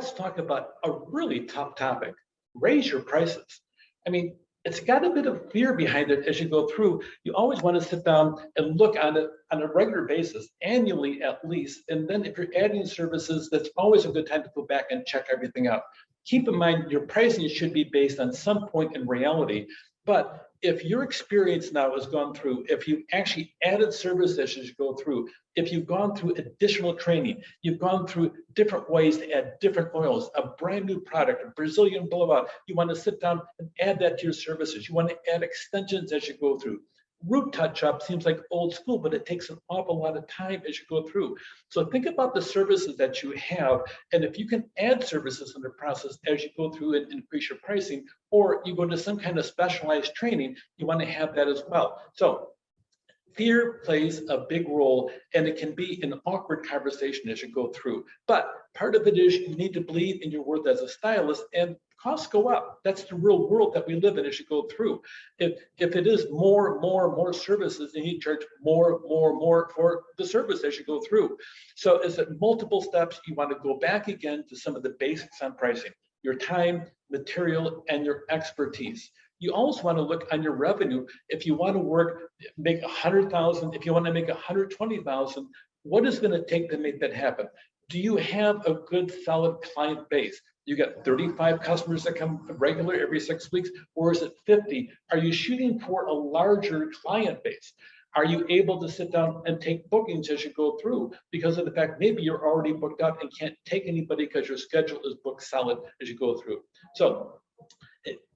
let's talk about a really tough topic. Raise your prices. I mean, it's got a bit of fear behind it as you go through. You always want to sit down and look on it on a regular basis, annually at least. And then if you're adding services, that's always a good time to go back and check everything out. Keep in mind your pricing should be based on some point in reality. But if your experience now has gone through, if you actually added services as you go through, if you've gone through additional training, you've gone through different ways to add different oils, a brand new product, a Brazilian blowout, you want to sit down and add that to your services. You want to add extensions as you go through. Root touch-up seems like old school, but it takes an awful lot of time as you go through. So think about the services that you have, and if you can add services in the process as you go through and increase your pricing, or you go to some kind of specialized training, you want to have that as well. So fear plays a big role, and it can be an awkward conversation as you go through. But part of it is you need to believe in your worth as a stylist, and costs go up. That's the real world that we live in as you go through. If it is more services, then you charge more for the service as you go through. So is it multiple steps? You want to go back again to some of the basics on pricing, your time, material, and your expertise. You also want to look on your revenue. If you want to make 100,000, if you want to make 120,000, what is going to take to make that happen? Do you have a good, solid client base? You got 35 customers that come regular every 6 weeks, or is it 50? Are you shooting for a larger client base? Are you able to sit down and take bookings as you go through because of the fact maybe you're already booked out and can't take anybody because your schedule is booked solid as you go through? So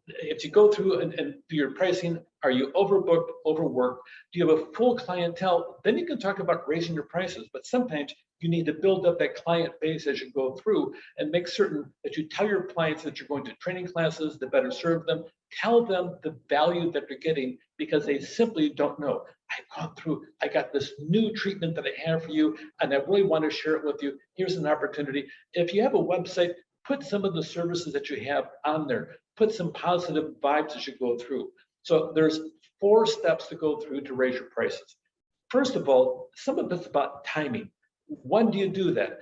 if you go through and do your pricing, are you overbooked, overworked? Do you have a full clientele? Then you can talk about raising your prices, but sometimes you need to build up that client base as you go through and make certain that you tell your clients that you're going to training classes to better serve them. Tell them the value that they're getting because they simply don't know. I've gone through, I got this new treatment that I have for you, and I really want to share it with you. Here's an opportunity. If you have a website, put some of the services that you have on there. Put some positive vibes as you go through. So there's 4 steps to go through to raise your prices. First of all, some of it's about timing. When do you do that?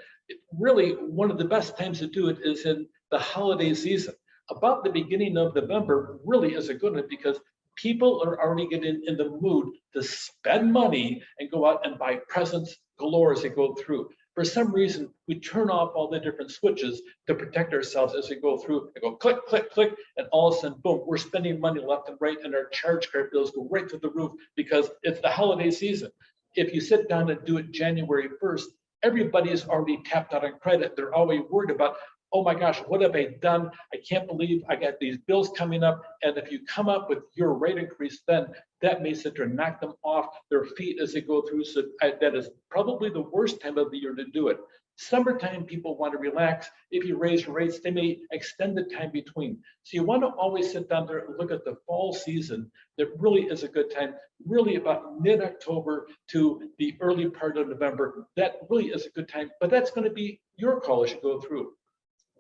Really, one of the best times to do it is in the holiday season. About the beginning of November really is a good one because people are already getting in the mood to spend money and go out and buy presents galore as they go through. For some reason, we turn off all the different switches to protect ourselves as we go through. I go click, click, click, and all of a sudden, boom, we're spending money left and right, and our charge card bills go right to the roof because it's the holiday season. If you sit down and do it January 1st, everybody is already tapped out on credit. They're always worried about, oh my gosh, what have I done? I can't believe I got these bills coming up. And if you come up with your rate increase, then that may sit there and knock them off their feet as they go through. So that is probably the worst time of the year to do it. Summertime, people want to relax. If you raise your rates, they may extend the time between. So you want to always sit down there and look at the fall season. That really is a good time, really about mid-October to the early part of November. That really is a good time, but that's going to be your call as you go through.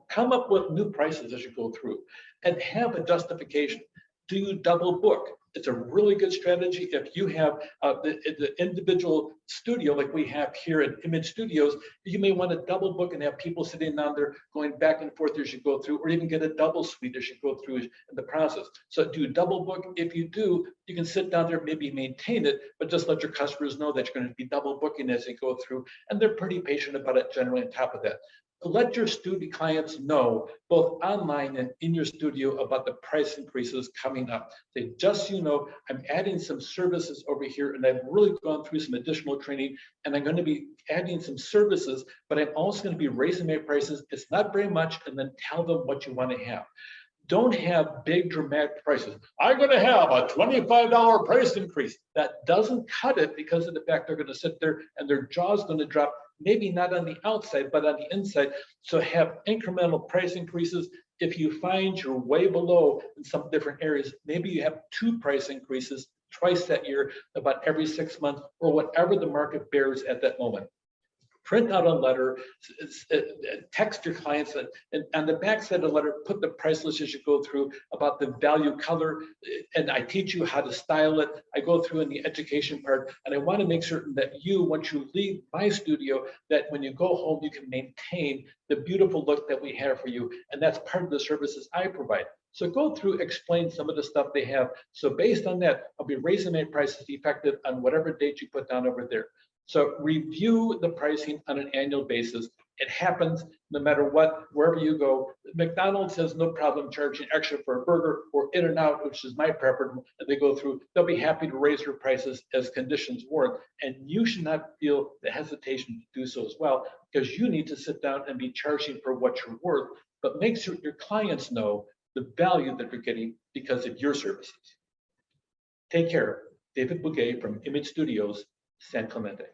Come up with new prices as you go through and have a justification. Do you double book? It's a really good strategy. If you have the individual studio like we have here at Image Studios, you may want to double book and have people sitting down there going back and forth as you go through, or even get a double suite as you go through in the process. So do you double book? If you do, you can sit down there, maybe maintain it, but just let your customers know that you're going to be double booking as they go through. And they're pretty patient about it generally on top of that. Let your studio clients know, both online and in your studio, about the price increases coming up. Say, just so you know, I'm adding some services over here, and I've really gone through some additional training, and I'm going to be adding some services, but I'm also going to be raising my prices. It's not very much, and then tell them what you want to have. Don't have big dramatic prices. I'm going to have a $25 price increase. That doesn't cut it because of the fact they're going to sit there and their jaw's going to drop, maybe not on the outside, but on the inside. So have incremental price increases. If you find you're way below in some different areas, maybe you have 2 price increases twice that year, about every 6 months, or whatever the market bears at that moment. print out a letter, text your clients, and on the back side of the letter, put the price list as you go through about the value color, and I teach you how to style it. I go through in the education part, and I want to make certain that you, once you leave my studio, that when you go home, you can maintain the beautiful look that we have for you, and that's part of the services I provide. So go through, explain some of the stuff they have. So based on that, I'll be raising my prices effective on whatever date you put down over there. So review the pricing on an annual basis. It happens no matter what, wherever you go. McDonald's has no problem charging extra for a burger, or In-N-Out, which is my preference, and they go through, they'll be happy to raise your prices as conditions warrant. And you should not feel the hesitation to do so as well, because you need to sit down and be charging for what you're worth, but make sure your clients know the value that you're getting because of your services. Take care. David Bouguet from Image Studios, San Clemente.